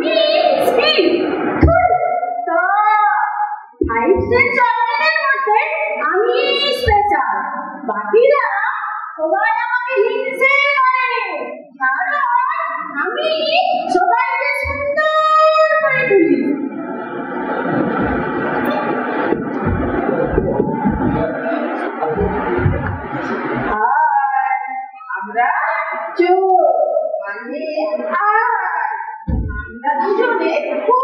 আমি স্পিড তো 5 সেন্ট চকলেটের মধ্যে আমি স্পেশাল, বাকিরা সবাই আমাকে হিংসে করে, কারণ আমি সবাইকে সুন্দর করে তুলি। আমরা চোর মানে আমরা দুজনে খুব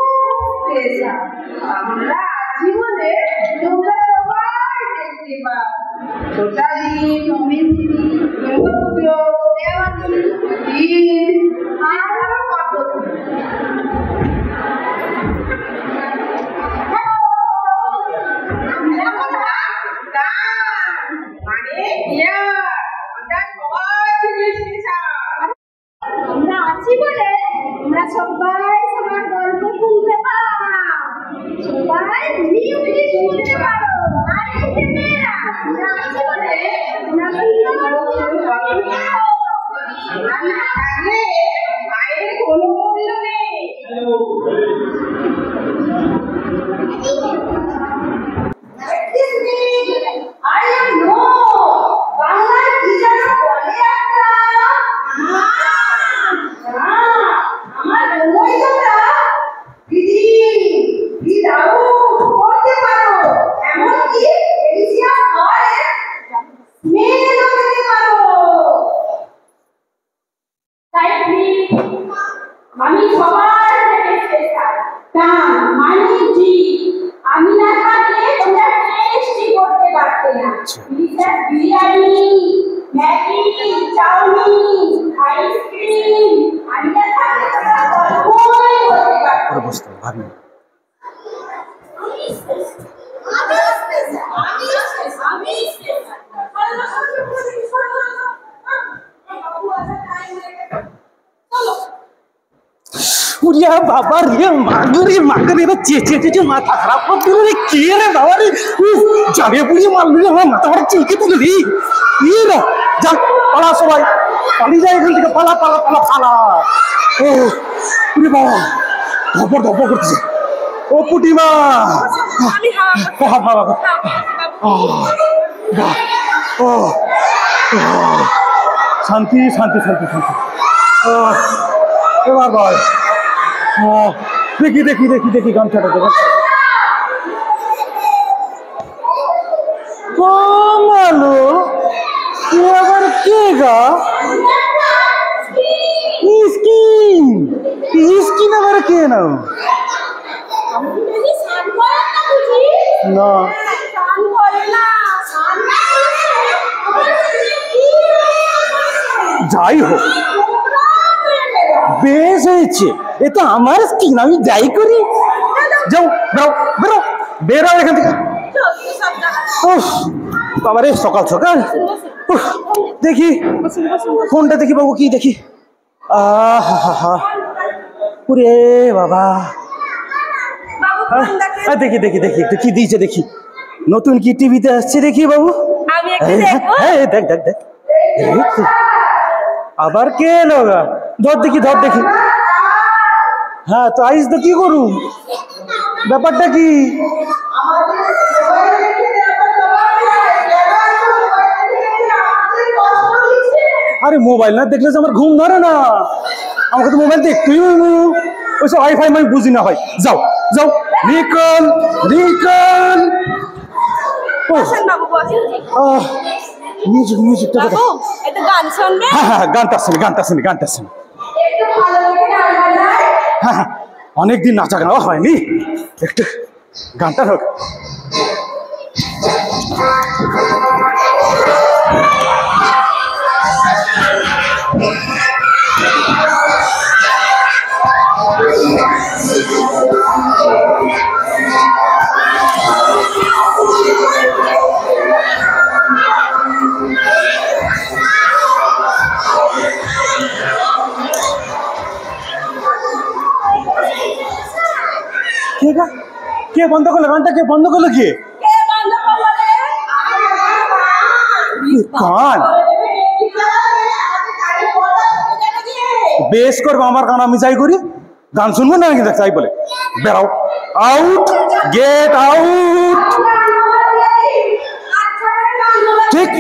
স্পেশাল। আমরা জীবনে তোমরা সবাই দেখতে পাও, ছোটালি, নমিনি, দুর্গাপুজো, দেওয়ালি, ঈদ আর কত আমরা আছি বলে আমরা সবাই সবার গল্প শুনতে পাও, সবাই মিলিয়ে শুনতে পারো। আর এই যে মেয়েরা আমরা আছি বলে আমরা মায়ের কোনো মূল্য নেই। I know বাংলা কি যেন বলে একটা আমার বই তোমরা দিদি দিদাও পড়তে পারো, এমনকি এলিসিয়া হয় মেয়েও পেতে পারো। তাই আমি সবার থেকে স্পেশাল, কারণ মানে জি আমি না থাকলে তোমরা টেস্টই করতে পারতে না। Alicia biryani, Maggi, chowmein, ice cream আমি না থাকলে তোমরা গল্পই করতে পারতে না। অবস্থা ভাবি উড়িয়া বাবা রে মাগরে চেঁচে মাথা খারাপ করে দিল রে। কে রে বাবা রে, যাবে পুড়িয়ে মারলি আমার মাথা খারাপ চুলকে তুলে রে। রে যা পালা, সবাই পালিয়ে যায় এখান থেকে, পালা পালা পালা পালা। ও বাবা ধপর ধপর করতেছে। ও পুটিমা শান্তি শান্তি শান্তি শান্তি। এবার ভাই দেখি দেখি দেখি দেখি গামছাটা দেখেন। কমালো আবার কে গা? স্কিন স্কিন আবার কে না? না যাই হোক বেশ হয়েছে, এ তো আমার স্কিন, আমি যাই করি। যাও বেরো বেরো বেরো এখান থেকে। বাবা রে সকাল সকাল দেখি ফোনটা দেখি বাবু, কি দেখি? ওরে বাবা, দেখি দেখি দেখি একটু কি দিয়েছে দেখি, নতুন কি টিভিতে আসছে দেখি বাবু। দেখ দেখ দেখ আবার কে এলো? ধর দেখি ধর দেখি। হ্যাঁ তো আইস তো কি করু, ব্যাপারটা কি? আরে মোবাইল না দেখলে আমার ঘুম ধরে না, আমাকে তো মোবাইল দেখতেই হইব। ওইসব ওয়াইফাই আমি বুঝি না হয়। যাও যাও নিকল নিকল। মিউজিক মিউজিকটা গান শুনবে? হ্যাঁ হ্যাঁ গানটা শুনি গানটা শুনি গানটা শুনি। হ্যাঁ হ্যাঁ অনেকদিন নাচা গাওয়া হয়নি, একটু গানটা হোক। কে বন্ধ করলো গানটা? কে বন্ধ করলো? কে গান বেশ করবো আমার গান, আমি যাই করি। গান শুনবো না নাকি তাই বলে বেরাও আউট গেট আউট ঠিক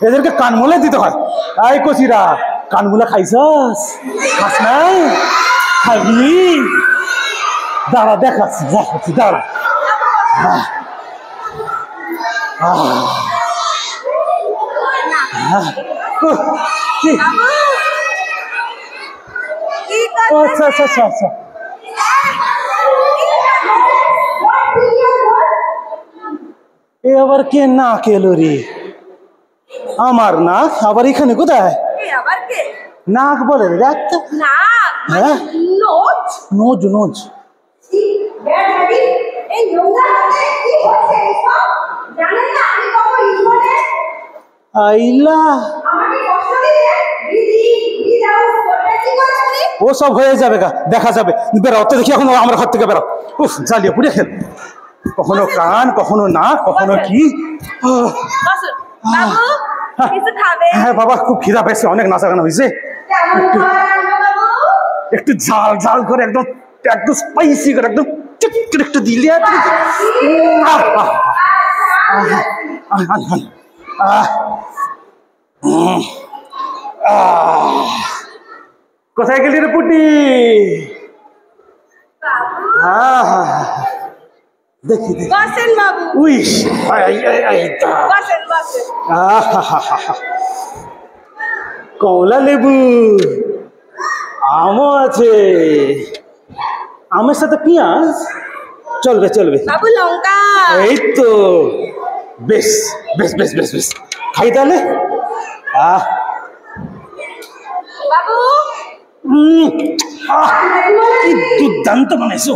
এদেরকে কানমুলে দিতে হয় আই কচিরা কানমুলা খাইছস খাস নাই খাবি দাঁড়া দেখাচ্ছি দেখাচ্ছি দাঁড়া আচ্ছা আচ্ছা আচ্ছা আচ্ছা এ আবার কে না কেলো রে আমার নাক আবার এখানে কোথায় নাক বলে রে একটা হ্যাঁ নোজ নোজ আইলা ও সব হয়ে যাবে গা দেখা যাবে বেরাও তো দেখি এখন আমার ঘর থেকে বেরাও উফ জ্বালিয়ে পুড়ে খেল কখনো কান কখনো নাক কখনো কি হ্যাঁ বাবা খুব খিদা পেয়েছে অনেক নাচা গানা হয়েছে একটু ঝাল ঝাল করে একদম একদম স্পাইসি করে একদম চিটচিট একটু দিলে কোথায় গেলি রে পুটি দেখি উইস কমলা লেবু আমও আছে আমের সাথে পেঁয়াজ চলবে চলবে এই তো বেশ বেশ বেশ বেশ বেশ খাই তাহলে কি দুর্দান্ত বানাইছো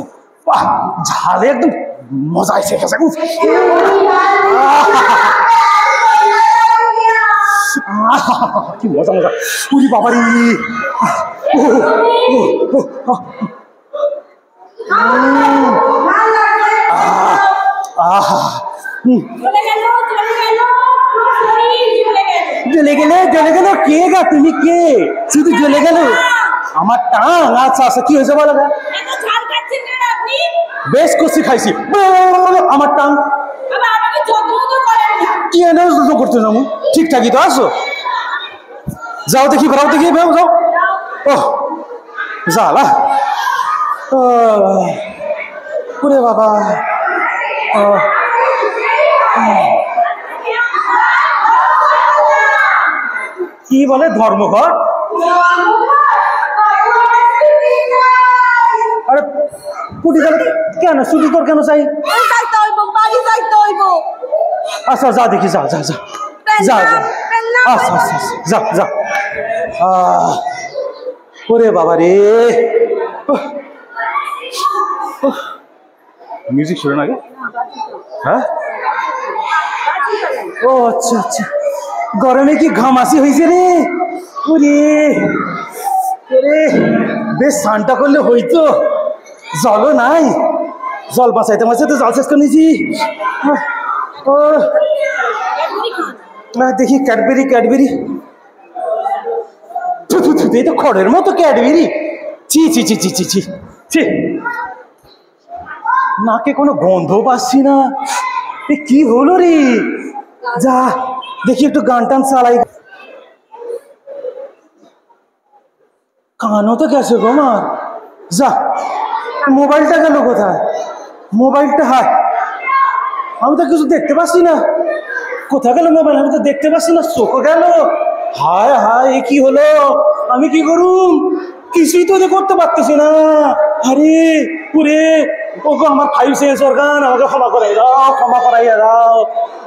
ঝালে একদম মজা এসে গেছে কি মজা মজা উরি বাবারি জ্বলে গেল কে গা তুমি কে শুধু জ্বলে গেল আমার টাং আচ্ছা আচ্ছা কি হয়েছে বলো বেশ কষি খাইছি আমার টাং কি এনে করতে যাবো ঠিকঠাকই তো আসো যাও দেখি বেড়াও দেখি যাও ও জ্বালা ওরে বাবা কি বলে ধর্মঘট আরে পুটি গেলে কেন ছুটি তোর কেন চাই আচ্ছা যা দেখি যা যা যা যা যা আচ্ছা আচ্ছা যা যা ওরে বাবা রে মিউজিক শুনে না হ্যাঁ ও আচ্ছা আচ্ছা গরমে কি ঘামাসি হয়েছে রে ওরে ওরে বেশ স্নানটা করলে হইতো জলও নাই জল বাঁচাইতে বাঁচাইতে জল শেষ করে নিয়েছি দেখি ক্যাডবেরি ক্যাডবেরি এই তো খড়ের মতো ক্যাডবেরি চি চি চি চি চি চি চি নাকে কোনো গন্ধ পাচ্ছি না এ কি হলো রে যা দেখি একটু গান টান চালাই কানও তো গেছে গো আমার যা মোবাইলটা গেল কোথায় মোবাইলটা হায় আমি তো কিছু দেখতে পাচ্ছি না কোথায় গেল মোবাইল আমি তো দেখতে পাচ্ছি না চোখও গেল হায় হায় এ কি হলো আমি কি করুম কিছুই তো করতে পারতেছি না আরে পুরে ওগো আমার 5 সেন্সর গান আমাকে ক্ষমা করাই দাও ক্ষমা করাইয়া দাও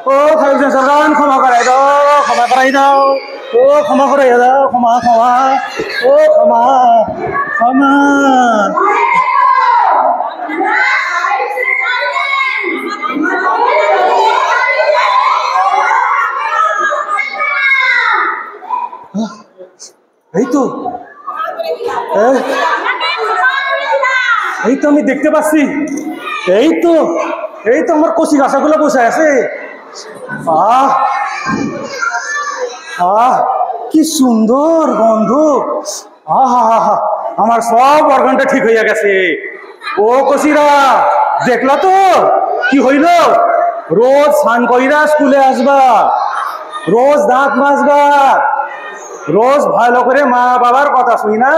ও 5 সেন্সর গান ক্ষমা করাই দাও ক্ষমা করাই দাও ও ক্ষমা করাইয়া দাও ক্ষমা ক্ষমা ও ক্ষমা ক্ষমা এই তো আমি দেখতে পাচ্ছি এই তো আমার কচি গাছাগুলো বসে আছে আহ আহ কি সুন্দর গন্ধ আহা আমার সব অর্গানটা ঠিক হইয়া গেছে। ও কসিরা দেখলা তো কি হইল? রোজ স্নান কইরা স্কুলে আসবা, রোজ দাঁত মাজবা, রোজ ভালো করে মা বাবার কথা শুই না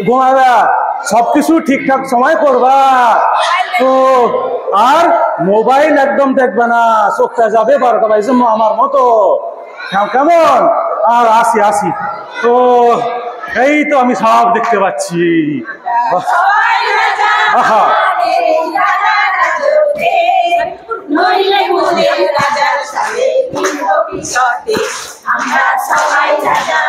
ঘুমাবা, সবকিছু ঠিকঠাক সময় করবা। তো আর মোবাইল একদম দেখবে না, চোখটা যাবে 12টা বাজে আমার মতো। কেমন? আর আসি আসি তো এই তো আমি সব দেখতে পাচ্ছি। আহা সবাই রাজা।